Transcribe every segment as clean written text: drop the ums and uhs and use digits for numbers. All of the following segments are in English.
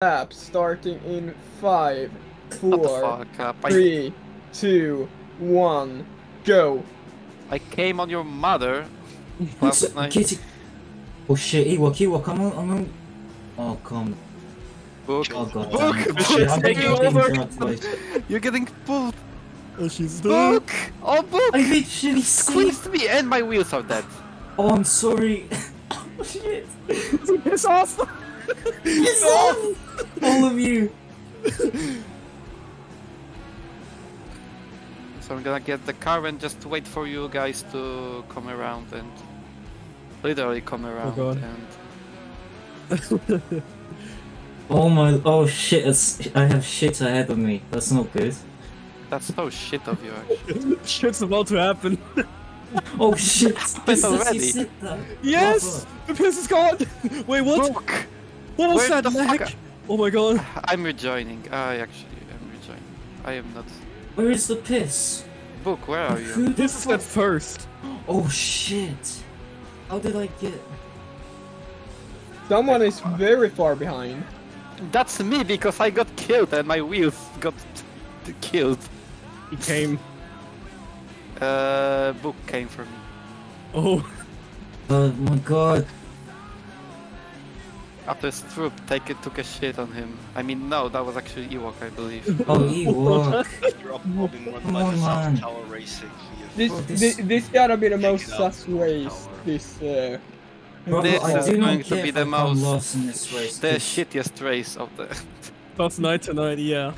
lap starting in 5, What the 4, fuck up? 3, 2, 1, go! I came on your mother last night. Kitty. Oh shit, Ewok, I'm on. Oh, come. Book. Oh god Book! damn it. Book! Shit, I'm Take being over! dragged by. You're getting pulled! Oh, she's Book! Oh, Book! I literally Squeezed saved. me and my wheels are dead. Oh, I'm sorry. Oh shit. Piss off! Piss off! All of you. So I'm gonna get the car and just wait for you guys to come around and literally come around God. and Oh my. Oh shit. I have shit ahead of me. That's not good. that's so shit of you actually. Shit's about to happen. Oh shit. happened already. You said that. Yes! The piss is gone! Wait, what? Book! What was Where that the fuck lag? Oh my god. I'm rejoining. I actually am rejoining. I am not. Where is the piss? Book, where are you? Who the This is at fuck? first. Oh shit. How did I get? Someone is very far behind. That's me because I got killed and my wheels got killed. He came. Book came for me. Oh. Oh my god. After Stroop took a shit on him. I mean, no, that was actually Ewok, I believe. Oh Ewok. You're mobbing one Come by on, the man. South Tower racing. This, Oh, this gotta be the most Check it out. sus race. This Brother, This I is do not going to care be if the I come most- lost in this race. The 'cause shittiest race of the. That's night tonight, yeah.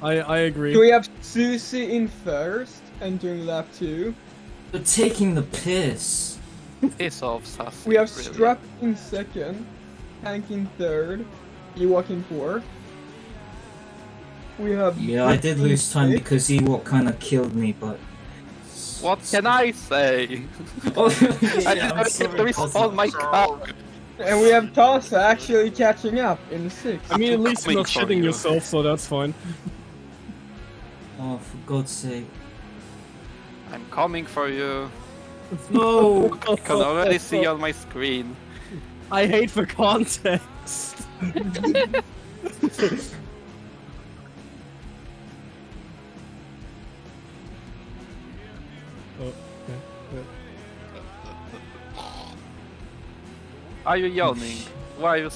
I agree. So we have Susie in first, entering lap 2. You're taking the piss. Piss off, sus. We have really. Struck in second, Tank in third, Ewok in fourth. We have Yeah, I did lose time because Ewok kind of killed me, but. What can I say? Oh, I yeah, I'm didn't sorry, respawn my car. and we have Tasa actually catching up in sixth. I mean, at least you're not Coming for shitting you. yourself, so that's fine. Oh, for God's sake. I'm coming for you. No! I can already see on my screen. I hate the context. Oh, Are you yawning? Why are you?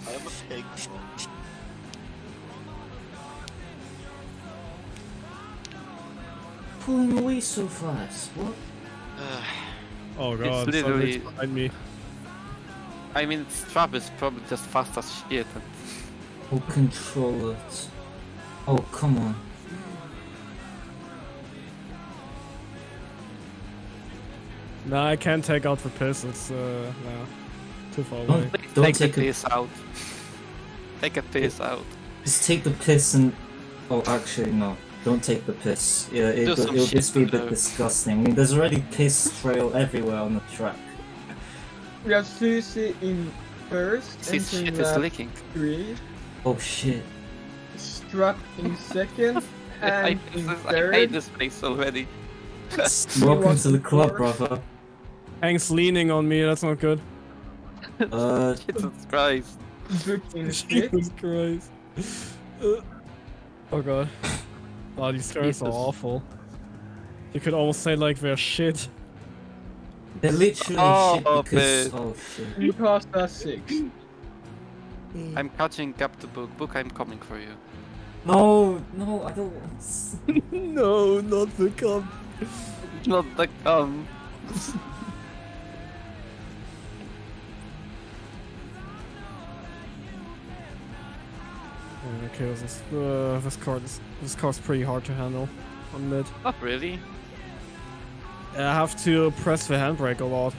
I am a pig. Pulling away so fast. What? oh god, It's literally- somebody's behind me. I mean, Strap is probably just fast as shit. And Oh, control it. Oh, come on. Nah, I can't take out the piss, it's nah, too far away. Don't take take a a- piss out. Take a piss out. Just take the piss and. Oh, actually, no. Don't take the piss. Yeah, Do some it'll just be a shit, bit though. disgusting. I mean, there's already piss trail everywhere on the track. We have Susie in first, This shit entering is lap leaking. 3. Oh shit. Struck in second, I and hate in this- I hate third. this place already. Welcome to the club, brother. Hank's leaning on me, that's not good. Jesus Christ. Book in sixth. Jesus Christ. Oh god. Oh, these turns are Jesus. awful. You could almost say like they're shit. they're literally Oh, shit because. but- Oh shit. We passed us 6th. I'm catching up to Book. Book, I'm coming for you. No, no, I don't want. No, not the cup. Not the Okay, this car's pretty hard to handle on mid. Not really. I have to press the handbrake a lot.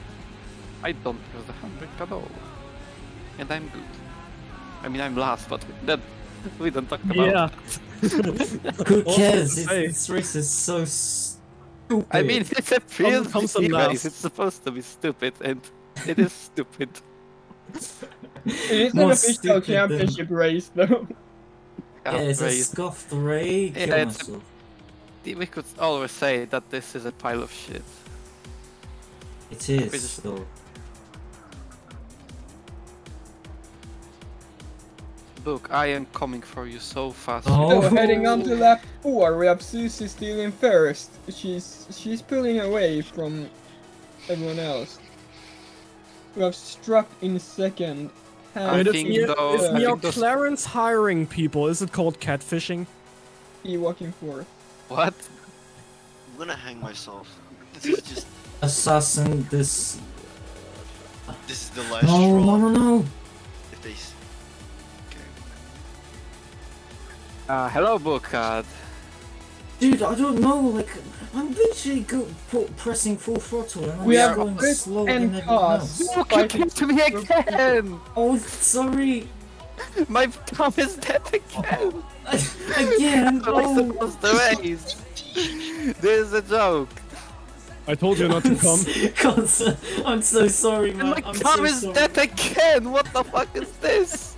I don't use the handbrake at all. And I'm good. I mean, I'm last, but that we don't talk about. Yeah. Who Also cares? to This, say- this race is so stupid. I mean, it's a Prius comes GT last. race. It's supposed to be stupid, and it is stupid. It is an More official stupid championship race, though. yeah, it's a Race. scuffed ray. Kill Yeah, it's a- myself. We could always say that this is a pile of shit. It is British- though. Book, I am coming for you so fast. Oh. So heading on to lap 4, we have Susie still in first. She's pulling away from everyone else. We have Struck in second. I Wait, think is though- I Neo think those- Clarence hiring people? Is it called catfishing? He walking fourth. What? I'm gonna hang myself. This is just. Assassin, this. This is the last No, straw. no. If they. Okay. Hello, Book. Dude, I don't know, like, I'm literally pressing full throttle and I'm We have going Chris slower than and everyone Cos. else. Book, you came to me again! Oh, sorry. My car is dead again! Again, I oh. supposed to race! This is a joke! I told you not to come. God, I'm so sorry, man. My I'm car so is sorry. dead again! What the fuck is this?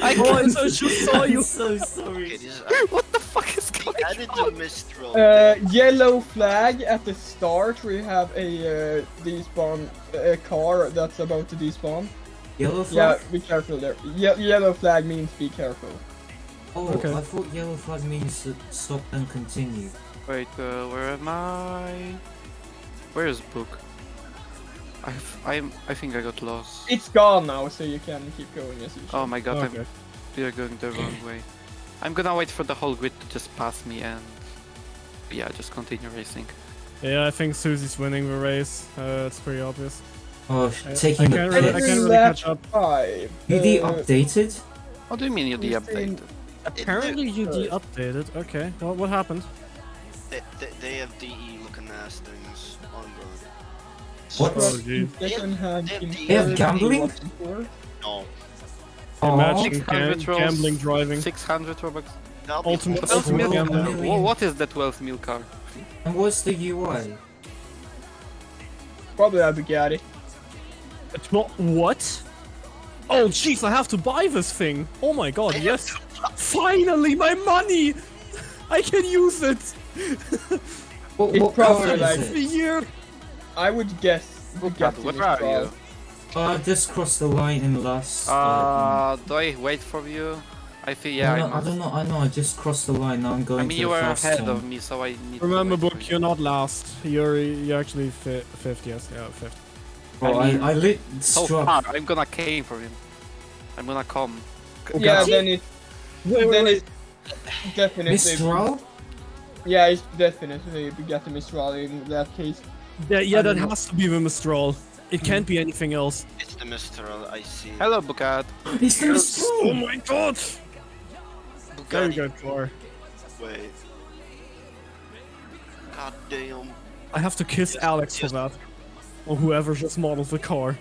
I Oh, I can't. just saw you. I'm so Okay, sorry. this is. What the fuck is They going added the on? Mistral. Yellow flag at the start. We have a despawn car that's about to despawn. Yellow Yeah, flag? be careful there. Yellow flag means be careful. Oh, Okay. I thought yellow flag means stop and continue. Wait, where am I? Where is Book? I think I got lost. It's gone now, so you can keep going as usual. Oh my god, Okay. we are going the wrong way. I'm gonna wait for the whole grid to just pass me and... Yeah, just continue racing. Yeah, I think Susie's winning the race. It's pretty obvious. Oh, I taking the can't really- I piss. can't really lap catch up. 5. You de-updated? What do you mean you We've de-updated? Apparently you Good. de-updated. Okay, what happened? They have DE looking ass things on the. What? Oh, geez. Second hand They have in the- They have third, gambling? walking fourth. No. Imagine 600 rolls, gambling driving. 600 Robux. That'll be Ultimate awesome. Ultimate ultimate gambling. gambling. Million. What is the 12 mil car? And what's the UI? Probably a Bugatti. What? Oh jeez, I have to buy this thing. Oh my god, yes. Finally, my money! I can use it! What, It's what probably car is like- The it? year! I would guess Bugatti Where are Mistral. you? I just crossed the line in last. Do I wait for you? I think yeah, no, I I must. don't know. I know. I just crossed the line. Now I'm going I mean, to you the were fast ahead zone. of me, so I need Remember, to wait Book, for you're not last. You're actually fifth, yes. Yeah, fifth. Bro, I mean, I lit So struck. far, I'm gonna came for him. I'm gonna come. Yeah, Bugatti? then it's then it's definitely Mistral? Yeah, it's definitely Bugatti Mistral in that case. Yeah, that don't know. has to be the Mistral. It can't be anything else. It's the Mistral, I see. Hello, Bukat. It's the Mistral! Oh my god! Very Bugatti. good car. Wait. God damn. I have to kiss Alex for that. Or whoever just modeled the car.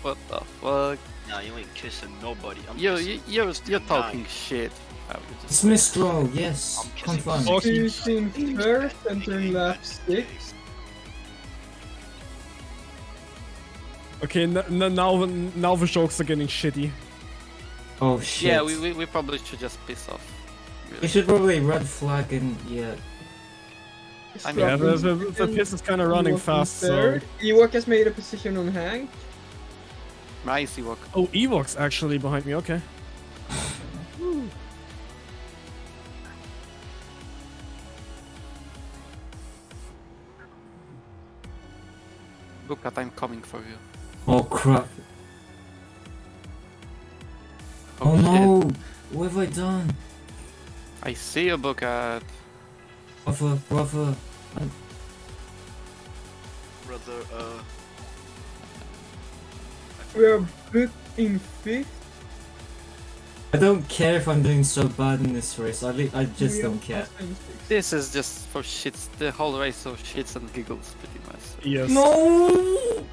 What the fuck? Nah, you ain't kissing nobody. I'm You're kissing you're talking nine. shit. I would just- It's Mistral, yes. I'm kissing Confirmed. Okay. Choosing first, entering lap 6. Okay, now the jokes are getting shitty. Oh shit. Yeah, we probably should just piss off. We Really. should probably red flag and yeah. I mean, Yeah, the piss is kind of running fast, so... Third. Ewok has made a position on Hank. Nice Ewok. Oh, Ewok's actually behind me, okay. Bukat, I'm coming for you. Oh crap. Oh, shit. no! What have I done? I see you, Bukat. Brother, Brother, We are booked in 5th. I don't care if I'm doing so bad in this race. I just We don't are care. fast in 6th. This is just for shits. The whole race of shits and giggles, pretty much. Yes. No!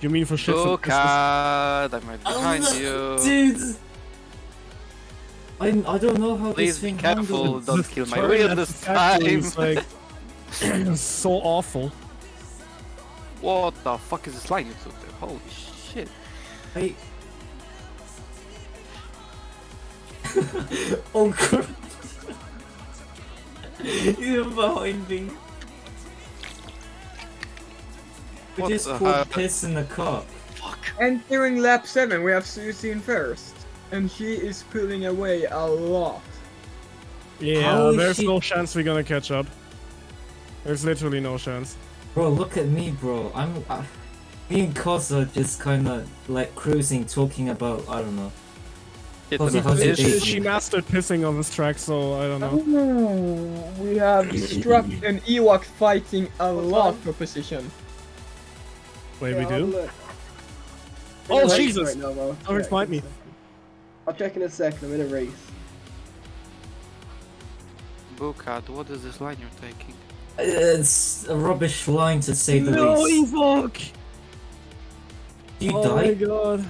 You mean for shit and pisses? Bukat, I'm right behind Oh, you. Dude! I don't know how Please this be thing careful. handles. Don't This kill my turn wheel at this the factory time. is, like, so awful. What the fuck is this line you took there? Holy shit. I... oh crap! You're behind me. We What just the poured hell? piss in the cup. fuck. Entering lap 7, we have Susie in first. and she is pulling away a lot. Yeah, How is there's she- no chance we're gonna catch up. There's literally no chance. Bro, look at me, bro. Me and Koza just kind of like cruising, talking about I don't know. Koza, how's your day? She mastered pissing on this track, so I don't know. Ooh, we have Struck and Ewok fighting a lot for position. Wait, Yeah, we I'll have a do? look. Oh, In a race Jesus! Right now, though. Don't remind me. I'll check in a second. I'm in a race. Bukad, what is this line you're taking? It's a rubbish line to say the No, least. Evok! You Oh my died? god.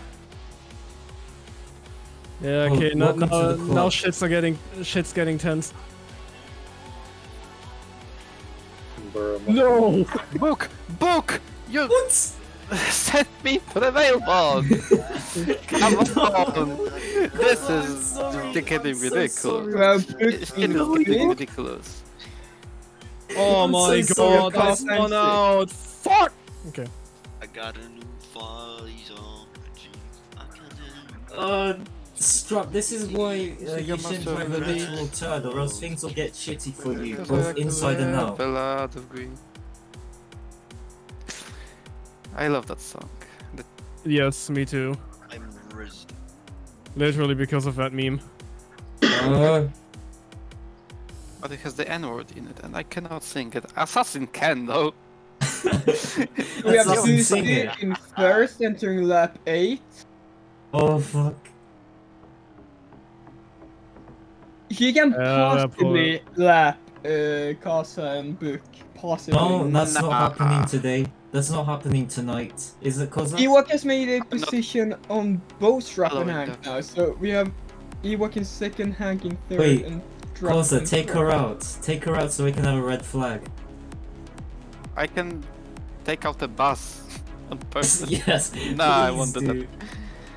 Yeah, Oh, okay, welcome to the now club. shit's getting tense. No! Book! You What? sent me to the mailbox! Come on! This is getting ridiculous. Well, It's getting ridiculous. Oh I'm my so sorry, god, that's guys. one out! Fuck! Okay. I got a new visor. Jeez, I got a Struck, this is why you shouldn't drive a literal turd, or else things will get shitty for you, both inside and out. A lot of green. I love that song. Yes, me too. I'm rizzed. Literally because of that meme. But it has the N-word in it, and I cannot sing it. Assassin can, though. We have Assassin Susie singer. in first, entering lap 8. Oh fuck. He can Yeah, possibly lap Casa and Book. Possibly. No, that's not Nah. happening today. That's not happening tonight. Is it, Koza? Ewok has made a position on both Strap and Following Hank that. now, so we have Ewok in second, Hank in third, Wait, and Strap Koza, in take fourth. her out. Take her out so we can have a red flag. I can take out the bus on purpose. Yes. Nah, I please won't do that.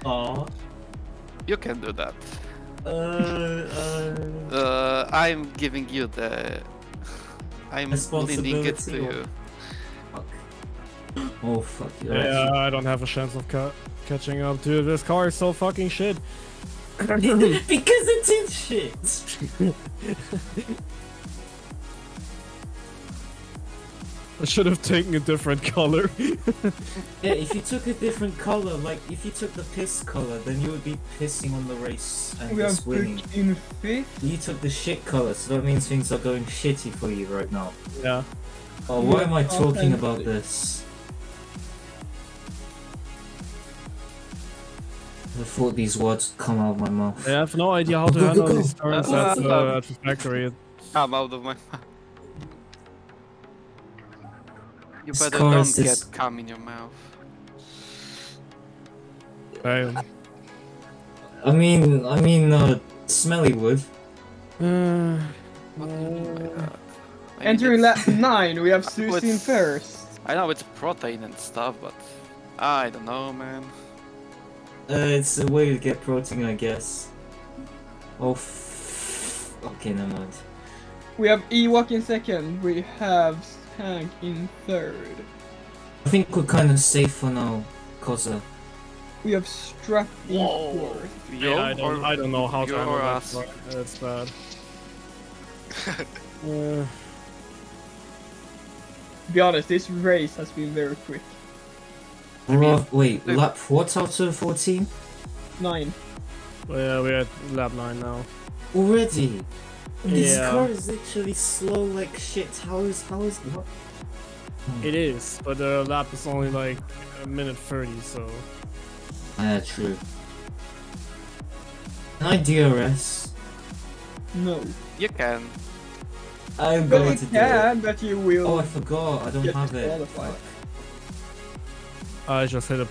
Aw. You can do that. Uh, I'm giving you the... I'm leaning it to Responsibility or- you. Fuck. Oh fuck. Yeah, I don't have a chance of catching up, dude. This car is so fucking shit. Because it's in shit. I should have taken a different color. Yeah, if you took a different color, like if you took the piss color, then you would be pissing on the race and We have just winning. Book in fifth. You took the shit color, so that means things are going shitty for you right now. Yeah. Oh, why am I Yeah, talking okay. about this? I thought these words would come out of my mouth. I have no idea how to handle these turns at the factory. I'm out of my mouth. You This better car don't is this- get cum in your mouth. Damn. I mean, smelly wood. What do you mean by that? I mean, Entering it's- lap 9, we have Oh, Susie in it's- first. I know it's protein and stuff, but I don't know, man. It's a way to get protein, I guess. Oh, okay, never mind. We have Ewok in second. We have Hank in third. I think we're kind of safe for now, Koza. We have Strap in fourth. Yo, Yeah, I don't know how to you handle or that. us? car. It's bad. To be honest, this race has been very quick. Bro, wait, lap what out of 14? 9. Yeah, we're at lap 9 now. Already? This Yeah. car is literally slow like shit. How is what? It is, but the lap is only like a minute 30, so... Ah, true. Can I DRS? No. You can. I'm But going you to do it. can, but you will. Oh, I forgot. I don't Get have it. disqualified. Fuck. I just hit a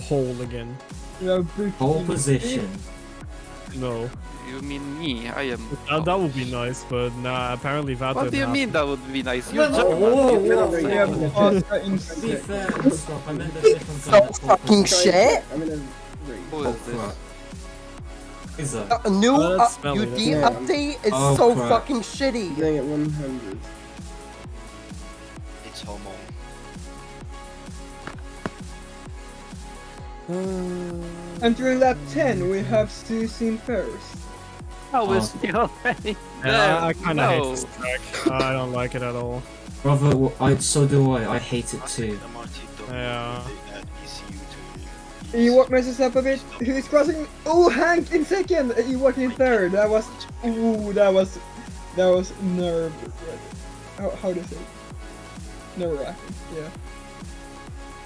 pole again. You have Book Pole in position. fifth. No. You mean me? I am. That would be nice, but nah, apparently that What didn't do you happen. mean that would be nice? You No, no, German. whoa, You whoa, cannot whoa. We say have that. Oscar in To be sixth. fair, stop. I meant a different kind of pole fucking position. shit. I'm in a race. Who Oh is this? crap. Is that? A new Oh, that's smelly, UD yeah. update is Oh, so crap. fucking shitty. Getting at 100. It's homo. Entering lap 10, we have Susie in first. Oh, we'll see already. Yeah, I kind of hate No. this track. I don't like it at all. Brother, so do I hate it too. Yeah. Ewok messes up a bit. Who's crossing? Oh, Hank in second. Ewok in third. That was nerve. How do you say? Nerve-wracking. Yeah.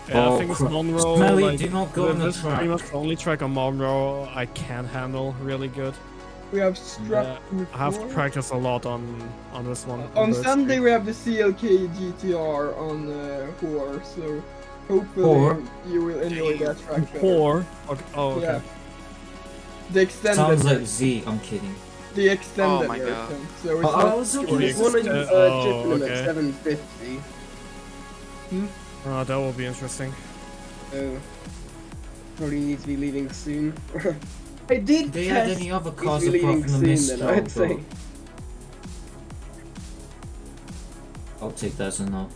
Yeah, Oh, I think it's crap. Monroe. Smelly, like, do not go on the this is track. pretty much the only track on Monroe I can handle really good. We have Struck in I have to fourth. practice a lot on this one. On this Sunday street. we have the CLK GTR on Whore, so hopefully Whore? you will enjoy that track better. Four. Okay. Oh, okay. Yeah. The extended, Sounds like Z, I'm kidding. the extended Oh my God. version. So it's I not was short. looking This one is Oh, chipping him okay. at 750. Oh, that will be interesting. So probably needs to be leaving soon. I did Do you have test. any other Needs cars to be apart leaving from the soon then, Mistral, I'd say. bro? I'll take that as a no.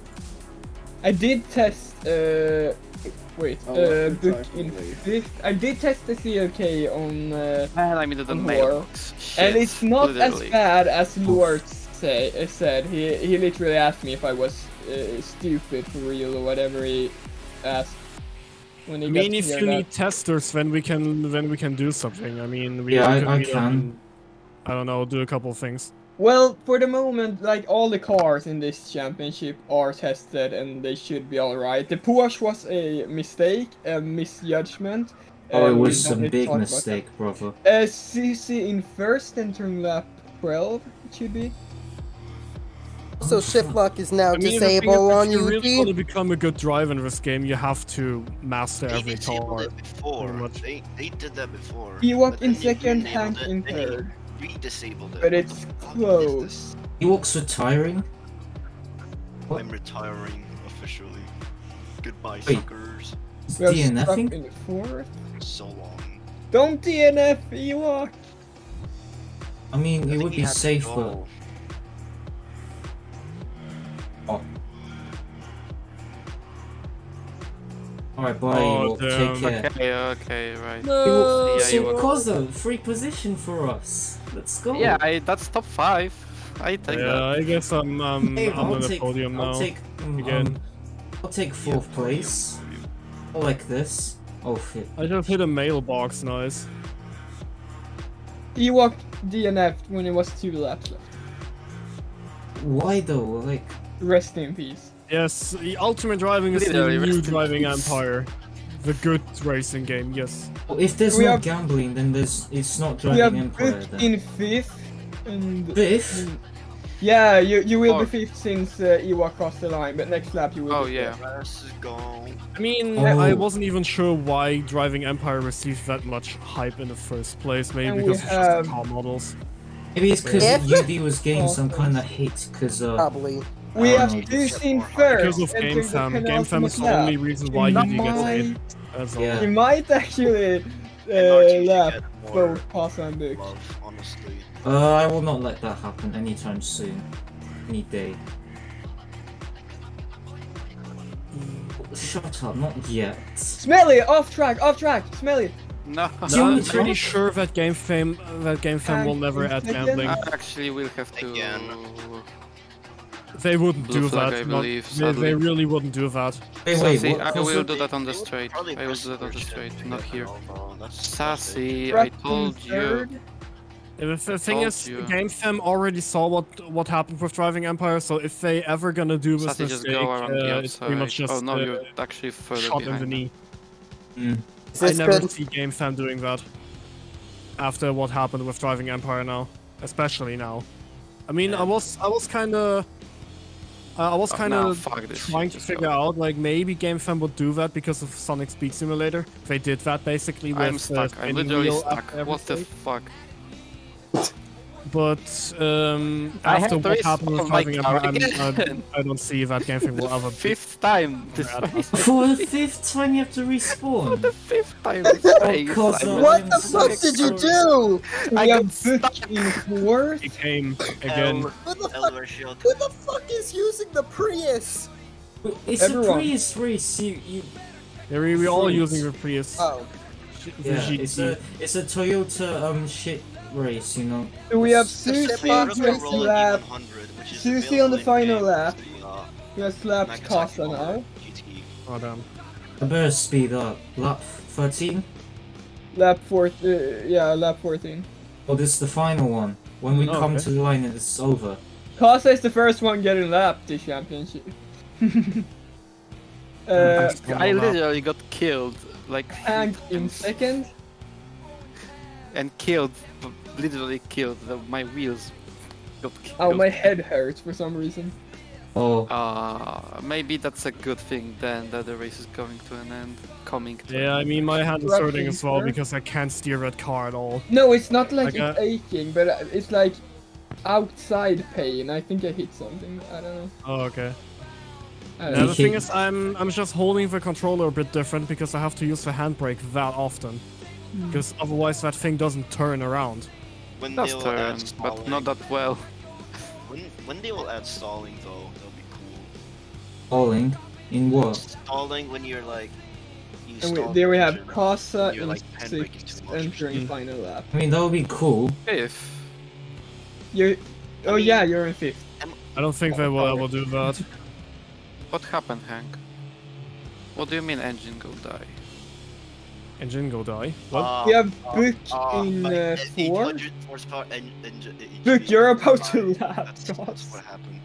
I did test. Wait. Oh, what's the Book type, in please? fifth. I did test the CLK on. Man, I'm into the On mailbox. Shit, And it's not literally. as bad as Lord said. He literally asked me if I was stupid for real or whatever he asked. When he I got mean, to if hear you that. need testers, then we can do something. I mean, we Yeah, could I meet up can. and, I don't know, do a couple of things. Well, for the moment, like all the cars in this championship are tested and they should be alright. The Porsche was a mistake, a misjudgment. Oh, it and we was don't some need to big talk about mistake, brother. that. CC in first, entering lap 12, it should be. So shift lock is now I mean, the thing is, disabled on if you really want to UT. become a good driver in this game, you have to master They every disabled car. it before. pretty much. They did that before. Ewok but in then you second, enabled Hank it, in then you third. Re-disabled it. But What it's the fuck is close. Ewok's retiring? this? I'm retiring officially. Goodbye, Wait. suckers. Is We have DNFing? Struck in fourth. So long. Don't DNF, Ewok! I mean, I it think would he be had to safer. go. Oh. Alright, bye, Oh, Ewok. damn. Take care. Okay, right. Ewok, Yeah, so Ewok. Kozo, free position for us. Let's go. Yeah, that's top 5. I take Yeah, that. I guess I'm Hey, on the podium now. I'll take, again. I'll take fourth place. I like this. Oh shit. I just hit a mailbox, nice. Ewok DNF'd when it was 2 laps left. Why though? Like, Rest in peace. Yes, the Ultimate Driving is the Literally, new rest in Driving peace. Empire. The good racing game, yes. if there's We no have- gambling, then it's not We have Driving Empire booked then. in 5th. And Fifth? yeah, you will Oh. be 5th since Ewok crossed the line, but next lap you will Oh be yeah. Let's go. I mean, Oh. I wasn't even sure why Driving Empire received that much hype in the first place. Maybe And we because it's just have- the car models. Maybe it's because If- UD was getting some Oh, kind of hate because Probably. We I have don't know, Susie in just- first. Because of entering Game the Fam. Game Fam penultimate is the only lap. reason why He UD gets hit. might- That's all. Yeah. He might actually And RTG lap get more both pass and book. love, honestly. I will not let that happen anytime soon. Any day. Shut up, not yet. Smelly, off track, Smelly. No. I'm No, pretty no. sure that Game Fam will never add Second. gambling. I actually will have to. Again. They wouldn't Blue do flag, that. I not- believe, they sadly. really wouldn't do that. Wait, Sassy, what? I Kozo? will do that on the They would straight. probably I will do that on the push straight, it. not here. That's Sassy, I Struck in told you. third. The thing Told is, you. Game Fam already saw what happened with Driving Empire, so if they ever gonna do this Sassy, just mistake, go around the it's pretty much outside. just Oh no, you're actually further shot in the behind. knee. Mm. Is I this never good? see Game Fam doing that. After what happened with Driving Empire now, especially now. I mean, I was kind of now, fuck this trying shit, to just figure go. out like maybe Game Fam would do that because of Sonic Speed Simulator. They did that basically with I'm stuck. I'm spinning literally wheel stuck. after What the everything. fuck? But I after have to what happened with respawn my Driving car Empire, again. I don't see that Game Fam will ever be. 5th time this Yeah, race. For the 5th time you have to respawn. The 5th time this race. Kozo. I'm What the so fuck did you do? We I have got booked in 4th. He came again. Who the El fuck? Rashid. Who the fuck is using the Prius? It's Everyone. a Prius race. You Yeah, we all using the Prius. Oh. The Yeah, GT. it's a Toyota shit race, you know. So we have It's a shit Susie box who has race. slapped which is Susie on the available in final game lap. as who has slapped Nagasaki Casa Bomber now. GT. Oh damn. I better speed up. Lap 13? Lap 14. Yeah, lap 14. Oh, this is the final one. When we come okay. to the line, it's over. Casa is the first one getting lapped this championship. I literally got killed, like, Hank in second. and killed, literally killed. My wheels got killed. Oh, my head hurts for some reason. Oh, Maybe that's a good thing then, that the race is coming to an end, coming to Yeah, an I end. mean my hand is Roughly hurting as well fair. because I can't steer that car at all. No, it's not like Like it's aching, but it's like outside pain. I think I hit something. I don't know. Oh, okay. I don't Yeah, know. the thing is, I'm just holding the controller a bit different because I have to use the handbrake that often. Because otherwise that thing doesn't turn around. When Does they will turn, add but stalling, not that well. when they will add stalling though, that'll be cool. falling. In what? Stalling when you're like. You And stall there we the have engine, Casa you're, in like, handbraking sixth, too much or entering something. final lap. I mean, that would be cool. If You, oh mean- yeah, you're in fifth. I don't think they will ever do that. what happened, Hank? What do you mean engine go die? Engine go die. What? Uh, We have Book in like, 4. 800 horsepower engine. Book, you're about to lap, That's God. what happened.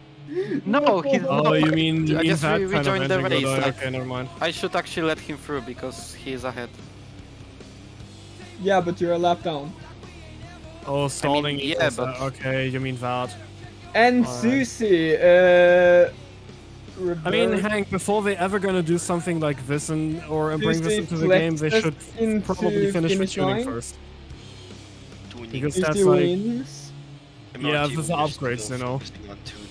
No, he's Oh, not. you mean I guess that we kind of joined the engine go race, die? like- Okay, never mind. I should actually let him through because he's ahead. Yeah, but you're a lap down. Oh, stalling. yeah, equals but- that. Okay, you mean that. And Alright. Susie, I mean, Hank, before they ever gonna do something like this or bring this Susie into the game, they flexes should into probably finish the finish tuning line. first. Tuning. Because Susie that's like, wins. yeah, MRT with the will upgrades, still you know. focusing on tuning.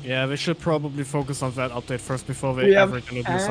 yeah, they should probably focus on that update first before We they have ever gonna do Hank something.